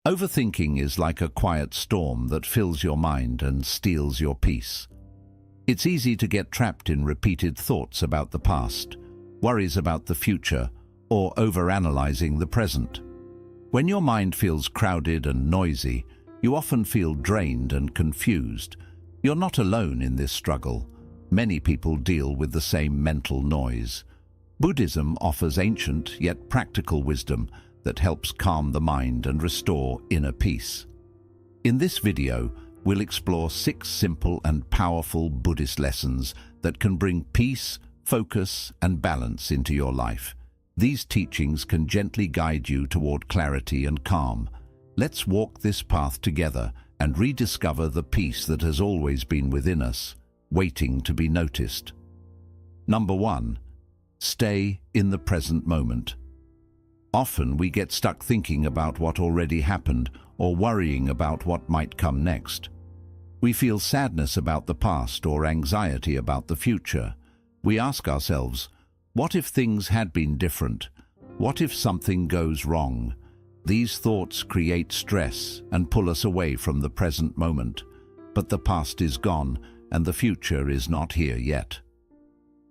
Overthinking is like a quiet storm that fills your mind and steals your peace. It's easy to get trapped in repeated thoughts about the past, worries about the future, or overanalyzing the present. When your mind feels crowded and noisy, you often feel drained and confused. You're not alone in this struggle. Many people deal with the same mental noise. Buddhism offers ancient yet practical wisdom that helps calm the mind and restore inner peace. In this video, we'll explore 6 simple and powerful Buddhist lessons that can bring peace, focus, and balance into your life. These teachings can gently guide you toward clarity and calm. Let's walk this path together and rediscover the peace that has always been within us, waiting to be noticed. Number 1. Stay in the present moment. Often we get stuck thinking about what already happened or worrying about what might come next. We feel sadness about the past or anxiety about the future. We ask ourselves, what if things had been different? What if something goes wrong? These thoughts create stress and pull us away from the present moment. But the past is gone and the future is not here yet.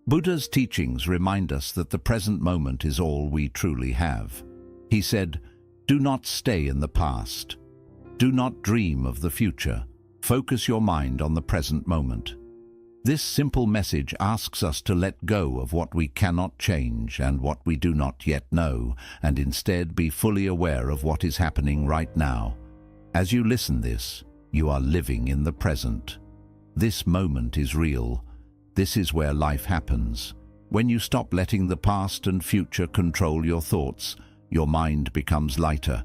Buddha's teachings remind us that the present moment is all we truly have. He said, "Do not stay in the past. Do not dream of the future. Focus your mind on the present moment." This simple message asks us to let go of what we cannot change and what we do not yet know, and instead be fully aware of what is happening right now. As you listen this, you are living in the present. This moment is real. This is where life happens. When you stop letting the past and future control your thoughts, your mind becomes lighter.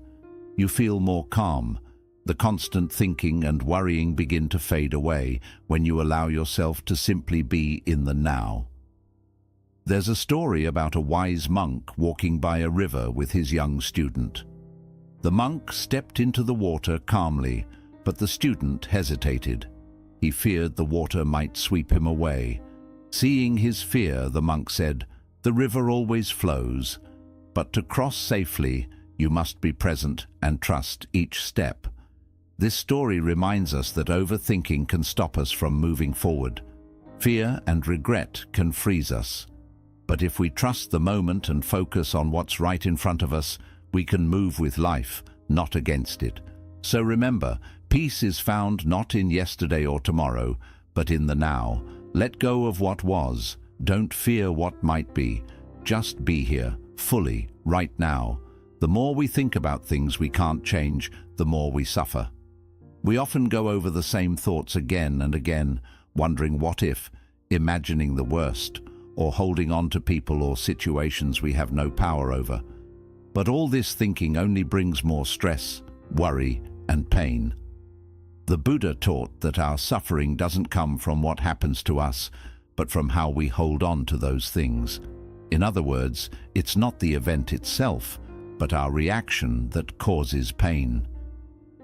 You feel more calm. The constant thinking and worrying begin to fade away when you allow yourself to simply be in the now. There's a story about a wise monk walking by a river with his young student. The monk stepped into the water calmly, but the student hesitated. He feared the water might sweep him away. Seeing his fear, the monk said, "The river always flows, but to cross safely, you must be present and trust each step." This story reminds us that overthinking can stop us from moving forward. Fear and regret can freeze us. But if we trust the moment and focus on what's right in front of us, we can move with life, not against it. So remember, peace is found not in yesterday or tomorrow, but in the now. Let go of what was. Don't fear what might be. Just be here, fully, right now. The more we think about things we can't change, the more we suffer. We often go over the same thoughts again and again, wondering what if, imagining the worst, or holding on to people or situations we have no power over. But all this thinking only brings more stress, worry, and pain. The Buddha taught that our suffering doesn't come from what happens to us, but from how we hold on to those things. In other words, it's not the event itself, but our reaction that causes pain.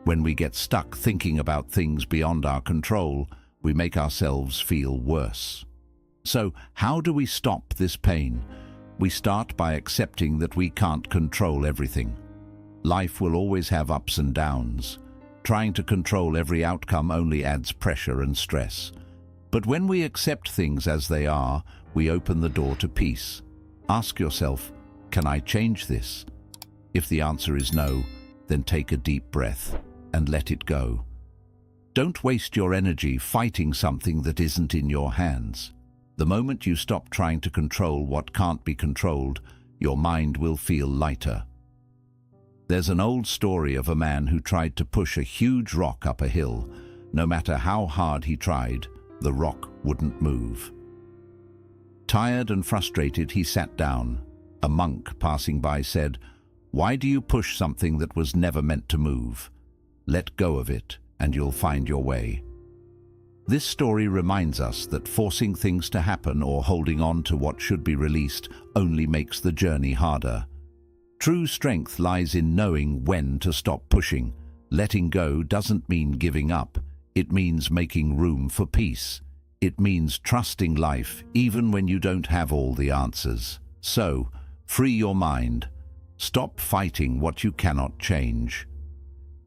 When we get stuck thinking about things beyond our control, we make ourselves feel worse. So, how do we stop this pain? We start by accepting that we can't control everything. Life will always have ups and downs. Trying to control every outcome only adds pressure and stress. But when we accept things as they are, we open the door to peace. Ask yourself, can I change this? If the answer is no, then take a deep breath and let it go. Don't waste your energy fighting something that isn't in your hands. The moment you stop trying to control what can't be controlled, your mind will feel lighter. There's an old story of a man who tried to push a huge rock up a hill. No matter how hard he tried, the rock wouldn't move. Tired and frustrated, he sat down. A monk passing by said, "Why do you push something that was never meant to move? Let go of it, and you'll find your way." This story reminds us that forcing things to happen or holding on to what should be released only makes the journey harder. True strength lies in knowing when to stop pushing. Letting go doesn't mean giving up. It means making room for peace. It means trusting life even when you don't have all the answers. So, free your mind. Stop fighting what you cannot change.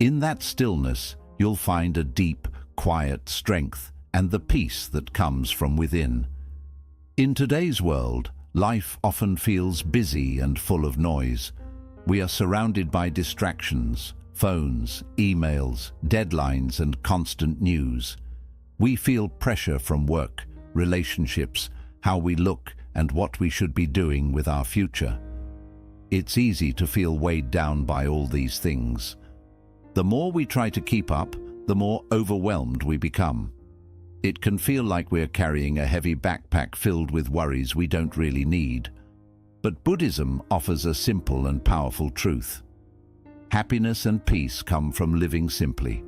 In that stillness, you'll find a deep, quiet strength and the peace that comes from within. In today's world, life often feels busy and full of noise. We are surrounded by distractions, phones, emails, deadlines, and constant news. We feel pressure from work, relationships, how we look, and what we should be doing with our future. It's easy to feel weighed down by all these things. The more we try to keep up, the more overwhelmed we become. It can feel like we're carrying a heavy backpack filled with worries we don't really need. But Buddhism offers a simple and powerful truth. Happiness and peace come from living simply.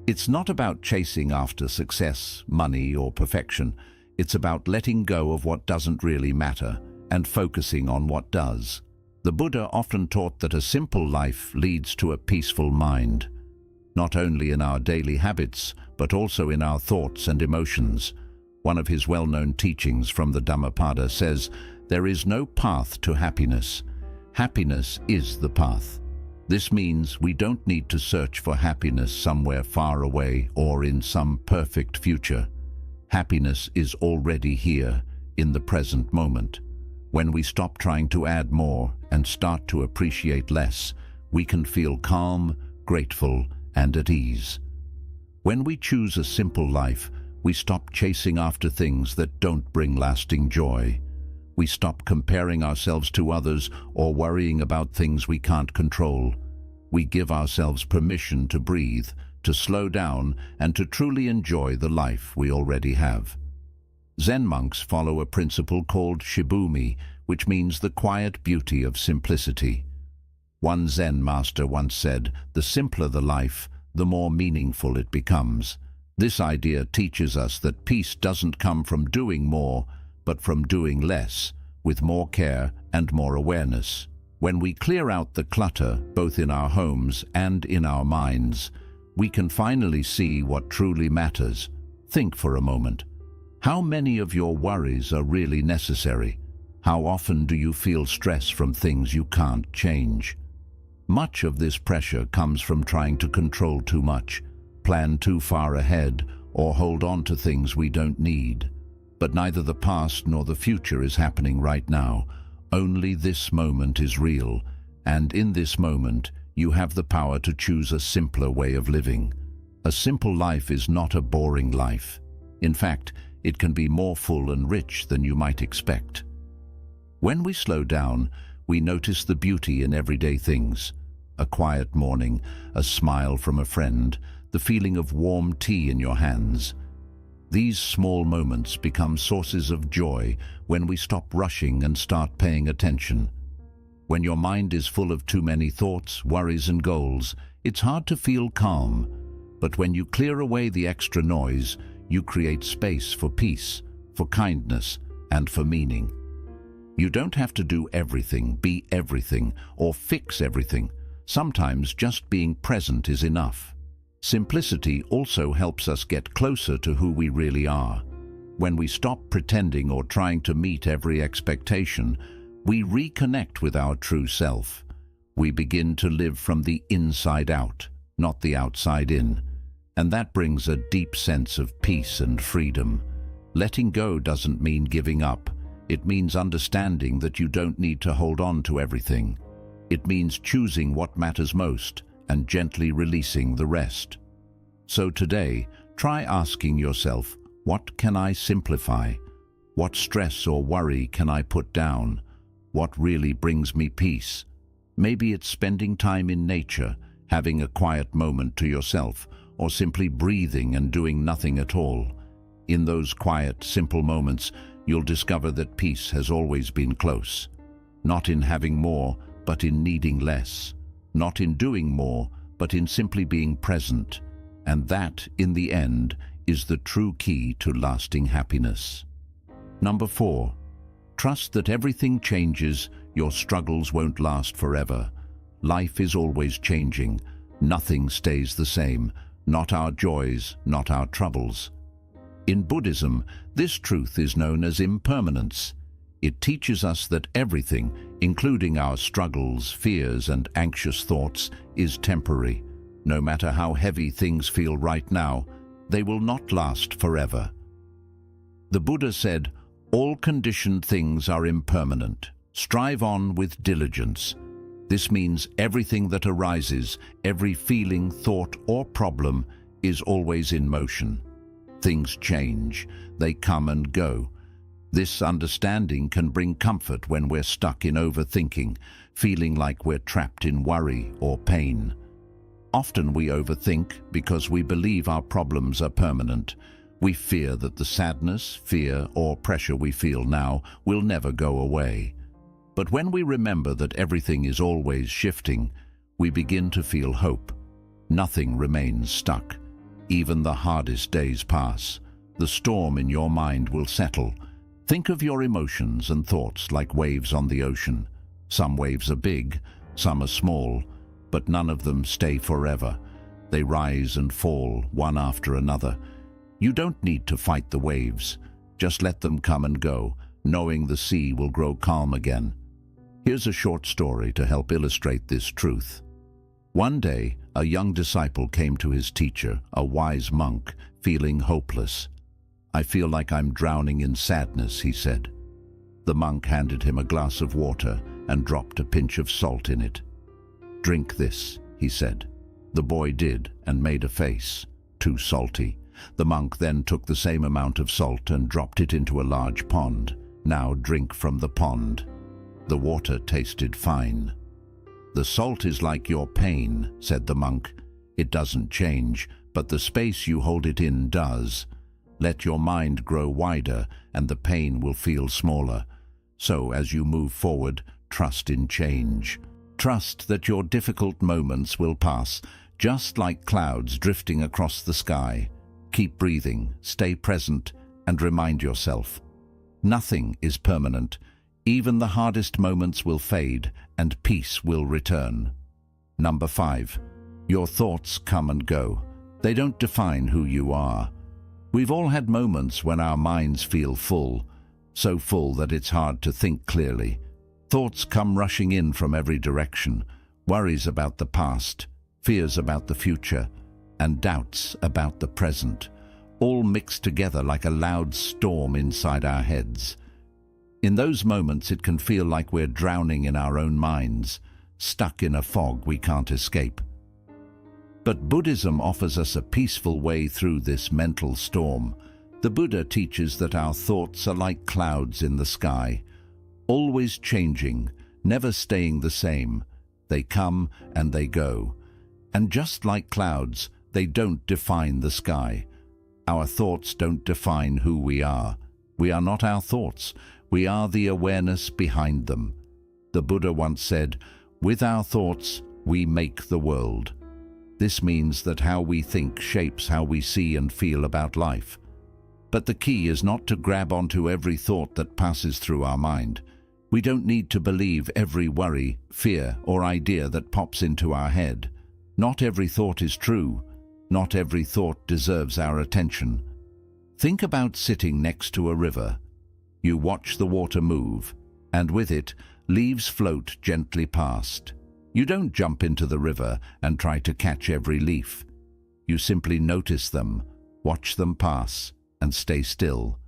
It's not about chasing after success, money, or perfection. It's about letting go of what doesn't really matter and focusing on what does. The Buddha often taught that a simple life leads to a peaceful mind, not only in our daily habits, but also in our thoughts and emotions. One of his well-known teachings from the Dhammapada says, "There is no path to happiness. Happiness is the path." This means we don't need to search for happiness somewhere far away or in some perfect future. Happiness is already here, in the present moment. When we stop trying to add more and start to appreciate less, we can feel calm, grateful, and at ease. When we choose a simple life, we stop chasing after things that don't bring lasting joy. We stop comparing ourselves to others or worrying about things we can't control. We give ourselves permission to breathe, to slow down, and to truly enjoy the life we already have. Zen monks follow a principle called shibumi, which means the quiet beauty of simplicity. One Zen master once said, "The simpler the life, the more meaningful it becomes." This idea teaches us that peace doesn't come from doing more, but from doing less, with more care and more awareness. When we clear out the clutter, both in our homes and in our minds, we can finally see what truly matters. Think for a moment. How many of your worries are really necessary? How often do you feel stress from things you can't change? Much of this pressure comes from trying to control too much, plan too far ahead, or hold on to things we don't need. But neither the past nor the future is happening right now. Only this moment is real, and in this moment, you have the power to choose a simpler way of living. A simple life is not a boring life. In fact, it can be more full and rich than you might expect. When we slow down, we notice the beauty in everyday things. A quiet morning, a smile from a friend, the feeling of warm tea in your hands. These small moments become sources of joy when we stop rushing and start paying attention. When your mind is full of too many thoughts, worries, and goals, it's hard to feel calm. But when you clear away the extra noise, you create space for peace, for kindness, and for meaning. You don't have to do everything, be everything, or fix everything. Sometimes just being present is enough. Simplicity also helps us get closer to who we really are. When we stop pretending or trying to meet every expectation, we reconnect with our true self. We begin to live from the inside out, not the outside in. And that brings a deep sense of peace and freedom. Letting go doesn't mean giving up. It means understanding that you don't need to hold on to everything. It means choosing what matters most and gently releasing the rest. So today, try asking yourself, what can I simplify? What stress or worry can I put down? What really brings me peace? Maybe it's spending time in nature, having a quiet moment to yourself, or simply breathing and doing nothing at all. In those quiet, simple moments, you'll discover that peace has always been close. Not in having more, but in needing less. Not in doing more, but in simply being present. And that, in the end, is the true key to lasting happiness. Number 4, trust that everything changes, your struggles won't last forever. Life is always changing. Nothing stays the same, not our joys, not our troubles. In Buddhism, this truth is known as impermanence. It teaches us that everything, including our struggles, fears, and anxious thoughts, is temporary. No matter how heavy things feel right now, they will not last forever. The Buddha said, "All conditioned things are impermanent. Strive on with diligence." This means everything that arises, every feeling, thought, or problem is always in motion. Things change, they come and go. This understanding can bring comfort when we're stuck in overthinking, feeling like we're trapped in worry or pain. Often we overthink because we believe our problems are permanent. We fear that the sadness, fear, or pressure we feel now will never go away. But when we remember that everything is always shifting, we begin to feel hope. Nothing remains stuck. Even the hardest days pass. The storm in your mind will settle. Think of your emotions and thoughts like waves on the ocean. Some waves are big, some are small, but none of them stay forever. They rise and fall, one after another. You don't need to fight the waves. Just let them come and go, knowing the sea will grow calm again. Here's a short story to help illustrate this truth. One day, a young disciple came to his teacher, a wise monk, feeling hopeless. "I feel like I'm drowning in sadness," he said. The monk handed him a glass of water and dropped a pinch of salt in it. "Drink this," he said. The boy did and made a face. Too salty. The monk then took the same amount of salt and dropped it into a large pond. "Now drink from the pond." The water tasted fine. "The salt is like your pain," said the monk. "It doesn't change, but the space you hold it in does. Let your mind grow wider and the pain will feel smaller. So as you move forward, trust in change. Trust that your difficult moments will pass, just like clouds drifting across the sky. Keep breathing, stay present, and remind yourself. Nothing is permanent. Even the hardest moments will fade, and peace will return. Number 5. Your thoughts come and go. They don't define who you are. We've all had moments when our minds feel full, so full that it's hard to think clearly. Thoughts come rushing in from every direction, worries about the past, fears about the future, and doubts about the present, all mixed together like a loud storm inside our heads. In those moments, it can feel like we're drowning in our own minds, stuck in a fog we can't escape. But Buddhism offers us a peaceful way through this mental storm. The Buddha teaches that our thoughts are like clouds in the sky, always changing, never staying the same. They come and they go. And just like clouds, they don't define the sky. Our thoughts don't define who we are. We are not our thoughts. We are the awareness behind them. The Buddha once said, "With our thoughts, we make the world." This means that how we think shapes how we see and feel about life. But the key is not to grab onto every thought that passes through our mind. We don't need to believe every worry, fear, or idea that pops into our head. Not every thought is true. Not every thought deserves our attention. Think about sitting next to a river. You watch the water move, and with it, leaves float gently past. You don't jump into the river and try to catch every leaf. You simply notice them, watch them pass, and stay still.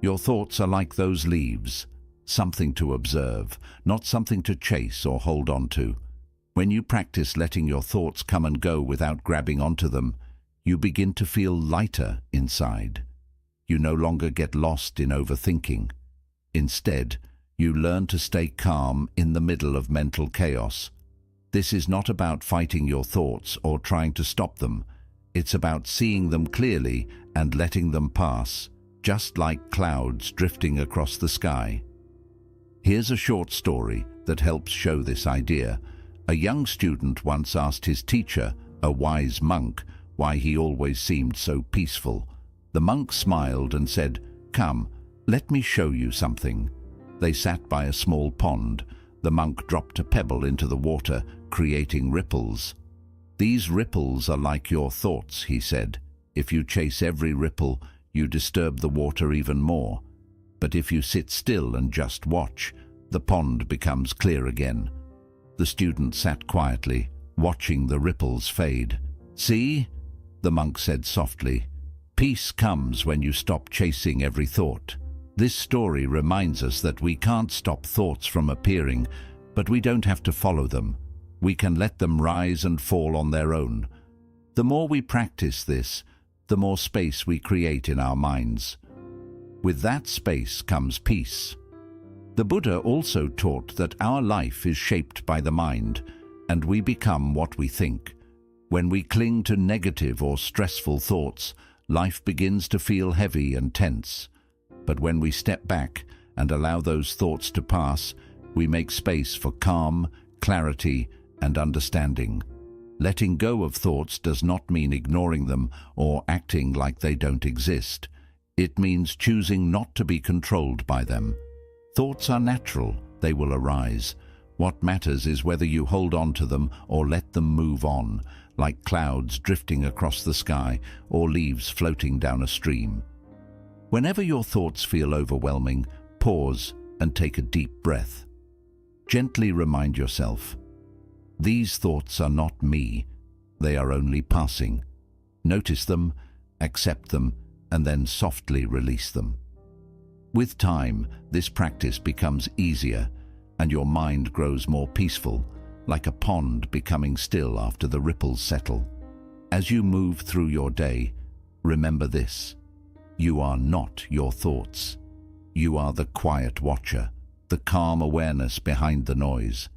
Your thoughts are like those leaves, something to observe, not something to chase or hold on to. When you practice letting your thoughts come and go without grabbing onto them, you begin to feel lighter inside. You no longer get lost in overthinking. Instead, you learn to stay calm in the middle of mental chaos. This is not about fighting your thoughts or trying to stop them. It's about seeing them clearly and letting them pass, just like clouds drifting across the sky. Here's a short story that helps show this idea. A young student once asked his teacher, a wise monk, why he always seemed so peaceful. The monk smiled and said, "Come, let me show you something." They sat by a small pond. The monk dropped a pebble into the water, creating ripples. "These ripples are like your thoughts," he said. "If you chase every ripple, you disturb the water even more. But if you sit still and just watch, the pond becomes clear again." The student sat quietly, watching the ripples fade. "See," the monk said softly, "peace comes when you stop chasing every thought." This story reminds us that we can't stop thoughts from appearing, but we don't have to follow them. We can let them rise and fall on their own. The more we practice this, the more space we create in our minds. With that space comes peace. The Buddha also taught that our life is shaped by the mind, and we become what we think. When we cling to negative or stressful thoughts, life begins to feel heavy and tense. But when we step back and allow those thoughts to pass, we make space for calm, clarity, and understanding. Letting go of thoughts does not mean ignoring them or acting like they don't exist. It means choosing not to be controlled by them. Thoughts are natural, they will arise. What matters is whether you hold on to them or let them move on, like clouds drifting across the sky or leaves floating down a stream. Whenever your thoughts feel overwhelming, pause and take a deep breath. Gently remind yourself, these thoughts are not me, they are only passing. Notice them, accept them, and then softly release them. With time, this practice becomes easier, and your mind grows more peaceful, like a pond becoming still after the ripples settle. As you move through your day, remember this: you are not your thoughts. You are the quiet watcher, the calm awareness behind the noise.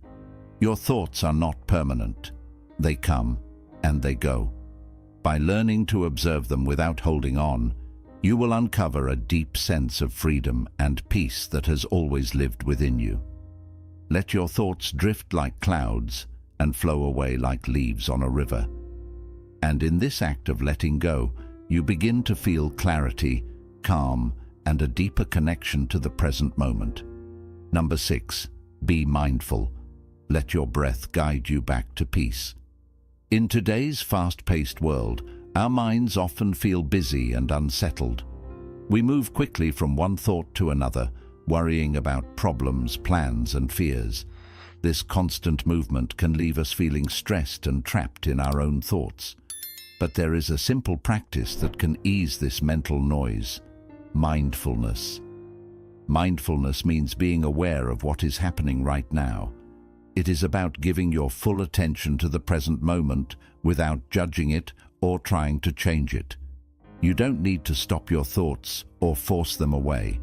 Your thoughts are not permanent. They come and they go. By learning to observe them without holding on, you will uncover a deep sense of freedom and peace that has always lived within you. Let your thoughts drift like clouds and flow away like leaves on a river. And in this act of letting go, you begin to feel clarity, calm, and a deeper connection to the present moment. Number 6, be mindful. Let your breath guide you back to peace. In today's fast-paced world, our minds often feel busy and unsettled. We move quickly from one thought to another, worrying about problems, plans, and fears. This constant movement can leave us feeling stressed and trapped in our own thoughts. But there is a simple practice that can ease this mental noise: mindfulness. Mindfulness means being aware of what is happening right now. It is about giving your full attention to the present moment without judging it or trying to change it. You don't need to stop your thoughts or force them away.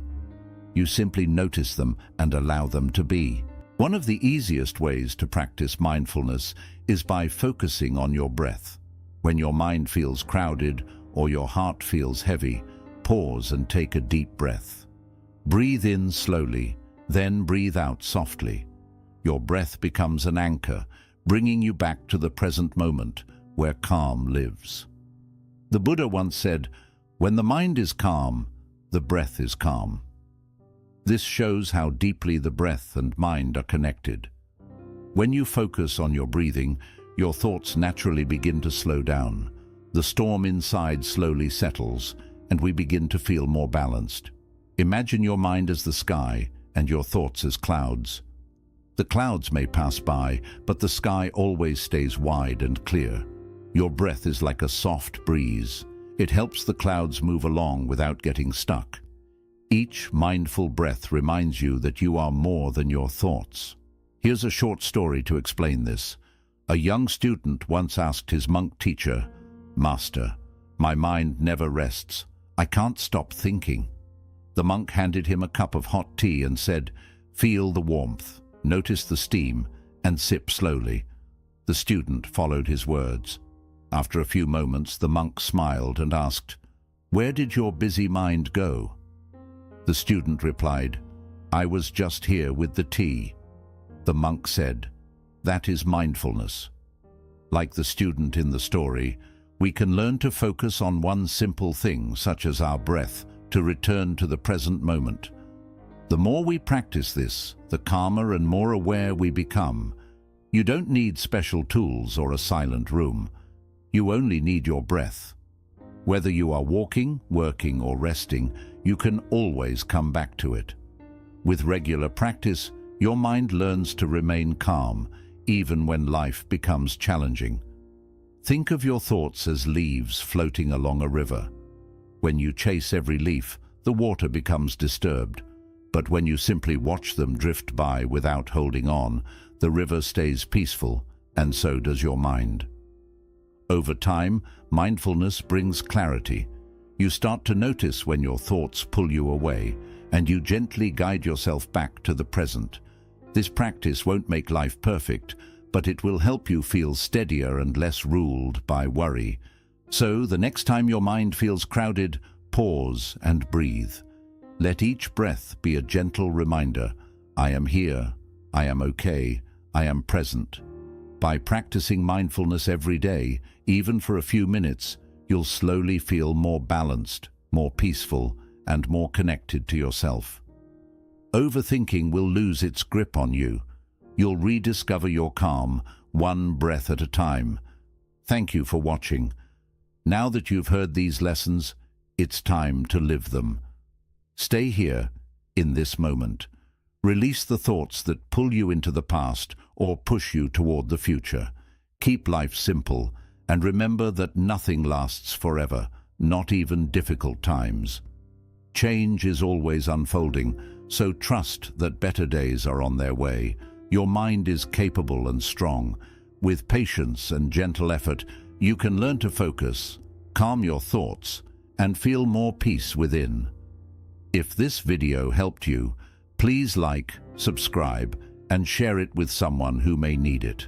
You simply notice them and allow them to be. One of the easiest ways to practice mindfulness is by focusing on your breath. When your mind feels crowded or your heart feels heavy, pause and take a deep breath. Breathe in slowly, then breathe out softly. Your breath becomes an anchor, bringing you back to the present moment where calm lives. The Buddha once said, "When the mind is calm, the breath is calm." This shows how deeply the breath and mind are connected. When you focus on your breathing, your thoughts naturally begin to slow down. The storm inside slowly settles, and we begin to feel more balanced. Imagine your mind as the sky and your thoughts as clouds. The clouds may pass by, but the sky always stays wide and clear. Your breath is like a soft breeze. It helps the clouds move along without getting stuck. Each mindful breath reminds you that you are more than your thoughts. Here's a short story to explain this. A young student once asked his monk teacher, "Master, my mind never rests. I can't stop thinking." The monk handed him a cup of hot tea and said, "Feel the warmth, notice the steam, and sip slowly." The student followed his words. After a few moments, the monk smiled and asked, "Where did your busy mind go?" The student replied, "I was just here with the tea." The monk said, "That is mindfulness." Like the student in the story, we can learn to focus on one simple thing, such as our breath, to return to the present moment. The more we practice this, the calmer and more aware we become. You don't need special tools or a silent room. You only need your breath. Whether you are walking, working, or resting, you can always come back to it. With regular practice, your mind learns to remain calm, even when life becomes challenging. Think of your thoughts as leaves floating along a river. When you chase every leaf, the water becomes disturbed. But when you simply watch them drift by without holding on, the river stays peaceful, and so does your mind. Over time, mindfulness brings clarity. You start to notice when your thoughts pull you away, and you gently guide yourself back to the present. This practice won't make life perfect, but it will help you feel steadier and less ruled by worry. So, the next time your mind feels crowded, pause and breathe. Let each breath be a gentle reminder, I am here, I am okay, I am present. By practicing mindfulness every day, even for a few minutes, you'll slowly feel more balanced, more peaceful, and more connected to yourself. Overthinking will lose its grip on you. You'll rediscover your calm, one breath at a time. Thank you for watching. Now that you've heard these lessons, it's time to live them. Stay here, in this moment. Release the thoughts that pull you into the past or push you toward the future. Keep life simple, and remember that nothing lasts forever, not even difficult times. Change is always unfolding, so trust that better days are on their way. Your mind is capable and strong. With patience and gentle effort, you can learn to focus, calm your thoughts, and feel more peace within. If this video helped you, please like, subscribe, and share it with someone who may need it.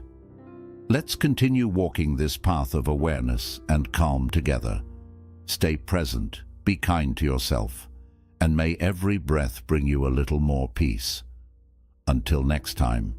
Let's continue walking this path of awareness and calm together. Stay present, be kind to yourself, and may every breath bring you a little more peace. Until next time.